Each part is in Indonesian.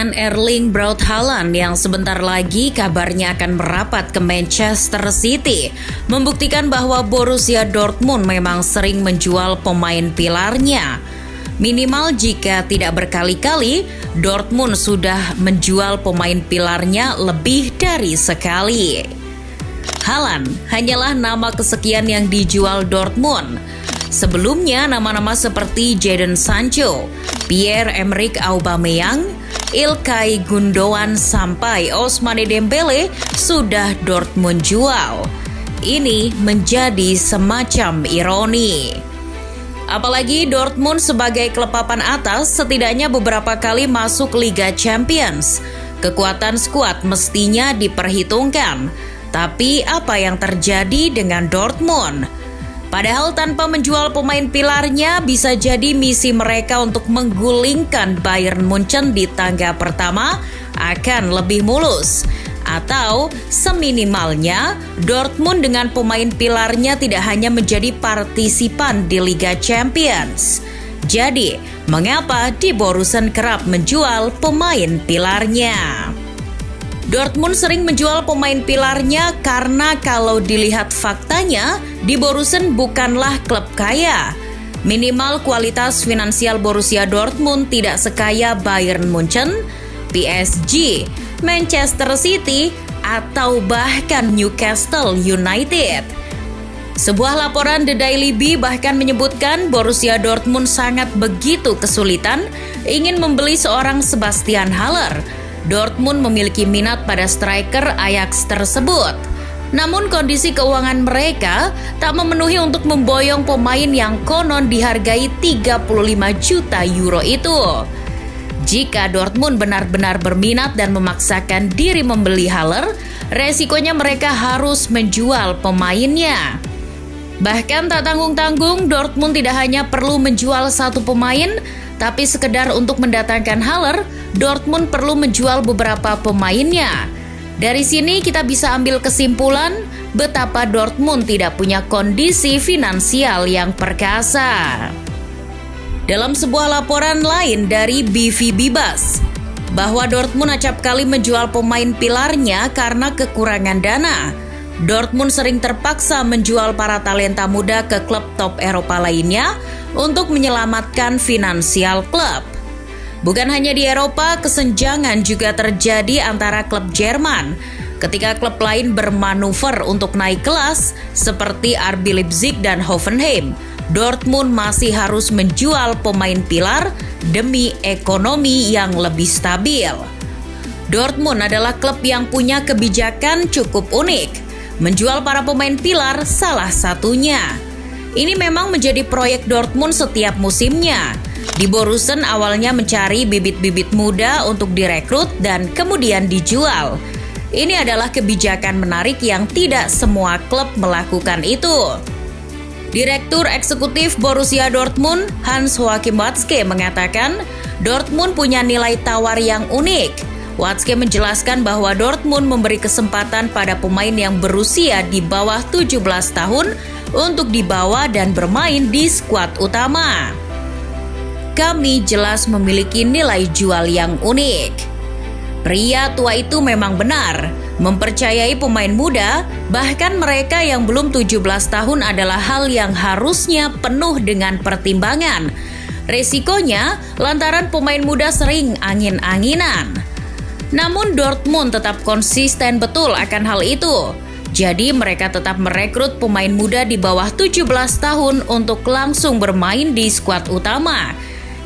dengan Erling Braut Haaland yang sebentar lagi kabarnya akan merapat ke Manchester City, membuktikan bahwa Borussia Dortmund memang sering menjual pemain pilarnya. Minimal jika tidak berkali-kali, Dortmund sudah menjual pemain pilarnya lebih dari sekali. Haaland hanyalah nama kesekian yang dijual Dortmund. Sebelumnya nama-nama seperti Jadon Sancho, Pierre-Emerick Aubameyang, Ilkay Gundogan sampai Ousmane Dembele sudah Dortmund jual. Ini menjadi semacam ironi. Apalagi Dortmund sebagai klub papan atas setidaknya beberapa kali masuk Liga Champions. Kekuatan skuad mestinya diperhitungkan. Tapi apa yang terjadi dengan Dortmund? Padahal tanpa menjual pemain pilarnya bisa jadi misi mereka untuk menggulingkan Bayern Munchen di tangga pertama akan lebih mulus. Atau seminimalnya Dortmund dengan pemain pilarnya tidak hanya menjadi partisipan di Liga Champions. Jadi, mengapa di Borussen kerap menjual pemain pilarnya? Dortmund sering menjual pemain pilarnya karena kalau dilihat faktanya, di Borussen bukanlah klub kaya. Minimal kualitas finansial Borussia Dortmund tidak sekaya Bayern Munchen, PSG, Manchester City, atau bahkan Newcastle United. Sebuah laporan The Daily Bee bahkan menyebutkan Borussia Dortmund sangat begitu kesulitan ingin membeli seorang Sebastian Haller. Dortmund memiliki minat pada striker Ajax tersebut. Namun kondisi keuangan mereka tak memenuhi untuk memboyong pemain yang konon dihargai 35 juta euro itu. Jika Dortmund benar-benar berminat dan memaksakan diri membeli Haller, resikonya mereka harus menjual pemainnya. Bahkan tak tanggung-tanggung, Dortmund tidak hanya perlu menjual satu pemain, tapi sekedar untuk mendatangkan Haller, Dortmund perlu menjual beberapa pemainnya. Dari sini kita bisa ambil kesimpulan betapa Dortmund tidak punya kondisi finansial yang perkasa. Dalam sebuah laporan lain dari BV Bibas, bahwa Dortmund acap kali menjual pemain pilarnya karena kekurangan dana. Dortmund sering terpaksa menjual para talenta muda ke klub top Eropa lainnya untuk menyelamatkan finansial klub. Bukan hanya di Eropa, kesenjangan juga terjadi antara klub Jerman. Ketika klub lain bermanuver untuk naik kelas, seperti RB Leipzig dan Hoffenheim, Dortmund masih harus menjual pemain pilar demi ekonomi yang lebih stabil. Dortmund adalah klub yang punya kebijakan cukup unik. Menjual para pemain pilar salah satunya. Ini memang menjadi proyek Dortmund setiap musimnya. Di Borussen awalnya mencari bibit-bibit muda untuk direkrut dan kemudian dijual. Ini adalah kebijakan menarik yang tidak semua klub melakukan itu. Direktur Eksekutif Borussia Dortmund, Hans-Joachim Watzke mengatakan, Dortmund punya nilai tawar yang unik. Watzke menjelaskan bahwa Dortmund memberi kesempatan pada pemain yang berusia di bawah 17 tahun untuk dibawa dan bermain di skuad utama. Kami jelas memiliki nilai jual yang unik. Pria tua itu memang benar, mempercayai pemain muda, bahkan mereka yang belum 17 tahun adalah hal yang harusnya penuh dengan pertimbangan. Resikonya lantaran pemain muda sering angin-anginan. Namun Dortmund tetap konsisten betul akan hal itu. Jadi mereka tetap merekrut pemain muda di bawah 17 tahun untuk langsung bermain di skuad utama.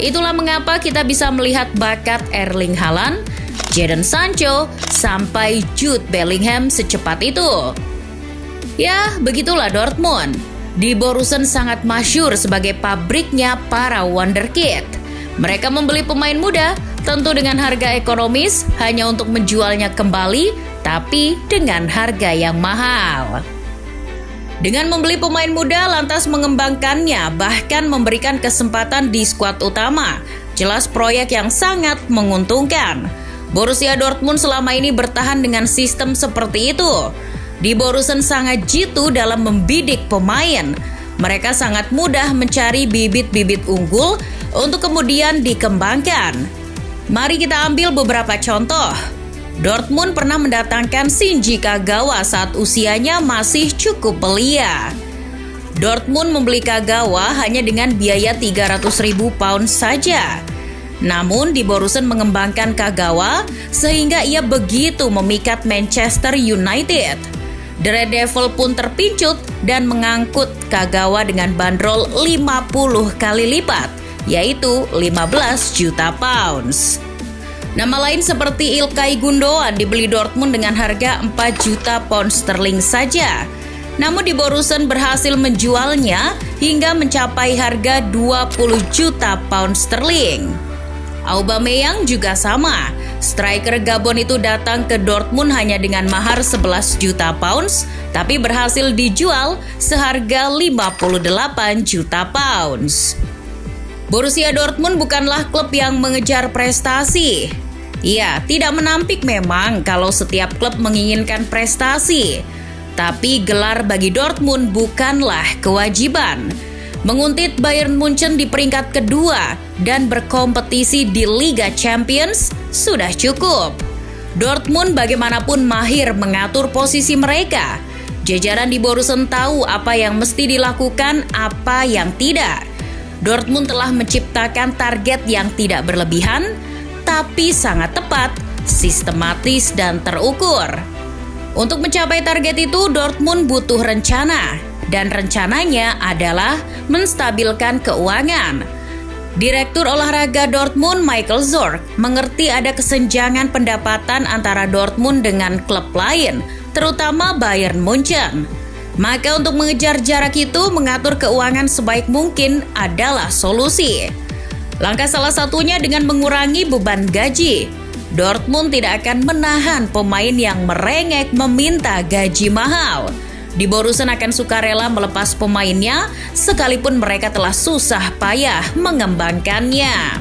Itulah mengapa kita bisa melihat bakat Erling Haaland, Jadon Sancho, sampai Jude Bellingham secepat itu. Ya, begitulah Dortmund. Di Borussen sangat masyhur sebagai pabriknya para wonderkid. Mereka membeli pemain muda, tentu dengan harga ekonomis, hanya untuk menjualnya kembali, tapi dengan harga yang mahal. Dengan membeli pemain muda, lantas mengembangkannya, bahkan memberikan kesempatan di skuad utama. Jelas proyek yang sangat menguntungkan. Borussia Dortmund selama ini bertahan dengan sistem seperti itu. Di Borussen sangat jitu dalam membidik pemain. Mereka sangat mudah mencari bibit-bibit unggul untuk kemudian dikembangkan. Mari kita ambil beberapa contoh. Dortmund pernah mendatangkan Shinji Kagawa saat usianya masih cukup belia. Dortmund membeli Kagawa hanya dengan biaya 300.000 pound saja. Namun di Borussen mengembangkan Kagawa sehingga ia begitu memikat Manchester United. The Red Devil pun terpincut dan mengangkut Kagawa dengan bandrol 50 kali lipat, yaitu 15 juta pounds. Nama lain seperti Ilkay Gundogan dibeli Dortmund dengan harga 4 juta pound sterling saja. Namun di Borussen berhasil menjualnya hingga mencapai harga 20 juta pound sterling. Aubameyang juga sama. Striker Gabon itu datang ke Dortmund hanya dengan mahar 11 juta pounds, tapi berhasil dijual seharga 58 juta pounds. Borussia Dortmund bukanlah klub yang mengejar prestasi. Ya, tidak menampik memang kalau setiap klub menginginkan prestasi. Tapi gelar bagi Dortmund bukanlah kewajiban. Menguntit Bayern Munchen di peringkat kedua dan berkompetisi di Liga Champions sudah cukup. Dortmund bagaimanapun mahir mengatur posisi mereka. Jajaran di Borussen tahu apa yang mesti dilakukan, apa yang tidak. Dortmund telah menciptakan target yang tidak berlebihan, tapi sangat tepat, sistematis, dan terukur. Untuk mencapai target itu, Dortmund butuh rencana, dan rencananya adalah menstabilkan keuangan. Direktur olahraga Dortmund, Michael Zorc, mengerti ada kesenjangan pendapatan antara Dortmund dengan klub lain, terutama Bayern Munchen. Maka untuk mengejar jarak itu, mengatur keuangan sebaik mungkin adalah solusi. Langkah salah satunya dengan mengurangi beban gaji. Dortmund tidak akan menahan pemain yang merengek meminta gaji mahal. Di Borussen akan sukarela melepas pemainnya, sekalipun mereka telah susah payah mengembangkannya.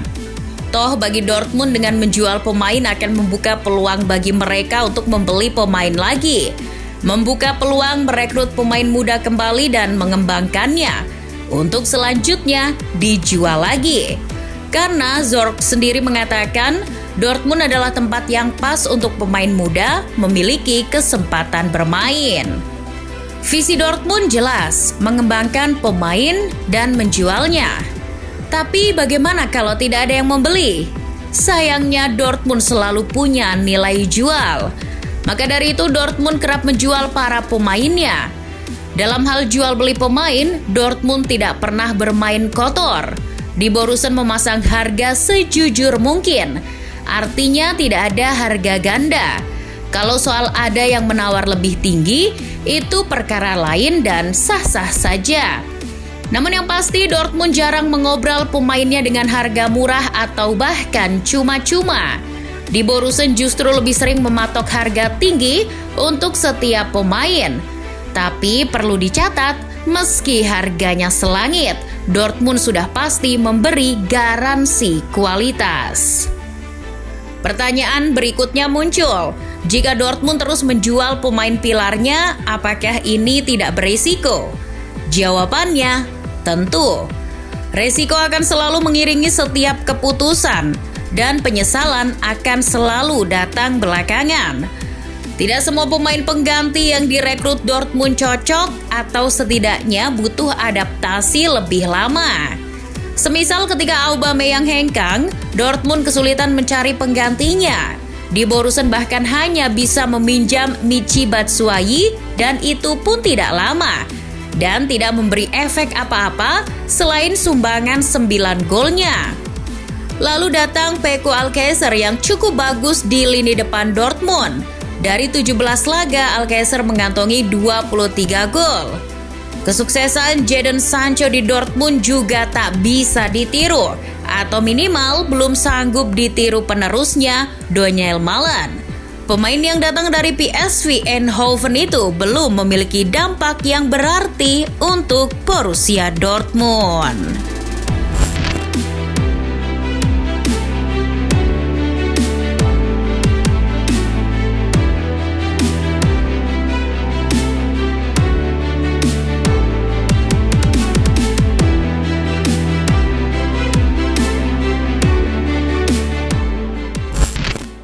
Toh bagi Dortmund dengan menjual pemain akan membuka peluang bagi mereka untuk membeli pemain lagi. Membuka peluang merekrut pemain muda kembali dan mengembangkannya untuk selanjutnya dijual lagi. Karena Zorc sendiri mengatakan Dortmund adalah tempat yang pas untuk pemain muda memiliki kesempatan bermain. Visi Dortmund jelas, mengembangkan pemain dan menjualnya. Tapi bagaimana kalau tidak ada yang membeli? Sayangnya Dortmund selalu punya nilai jual. Maka dari itu Dortmund kerap menjual para pemainnya. Dalam hal jual beli pemain, Dortmund tidak pernah bermain kotor. Di Borussen memasang harga sejujur mungkin. Artinya tidak ada harga ganda. Kalau soal ada yang menawar lebih tinggi, itu perkara lain dan sah-sah saja. Namun yang pasti Dortmund jarang mengobrol pemainnya dengan harga murah atau bahkan cuma-cuma. Di Borussen justru lebih sering mematok harga tinggi untuk setiap pemain. Tapi perlu dicatat, meski harganya selangit, Dortmund sudah pasti memberi garansi kualitas. Pertanyaan berikutnya muncul, jika Dortmund terus menjual pemain pilarnya, apakah ini tidak berisiko? Jawabannya, tentu. Resiko akan selalu mengiringi setiap keputusan, dan penyesalan akan selalu datang belakangan. Tidak semua pemain pengganti yang direkrut Dortmund cocok atau setidaknya butuh adaptasi lebih lama. Semisal ketika Aubameyang hengkang, Dortmund kesulitan mencari penggantinya. Di Borussen bahkan hanya bisa meminjam Michy Batshuayi dan itu pun tidak lama. Dan tidak memberi efek apa-apa selain sumbangan 9 golnya. Lalu datang Peko Alcacer yang cukup bagus di lini depan Dortmund. Dari 17 laga, Alcacer mengantongi 23 gol. Kesuksesan Jadon Sancho di Dortmund juga tak bisa ditiru, atau minimal belum sanggup ditiru penerusnya, Donyell Malen. Pemain yang datang dari PSV Eindhoven itu belum memiliki dampak yang berarti untuk Borussia Dortmund.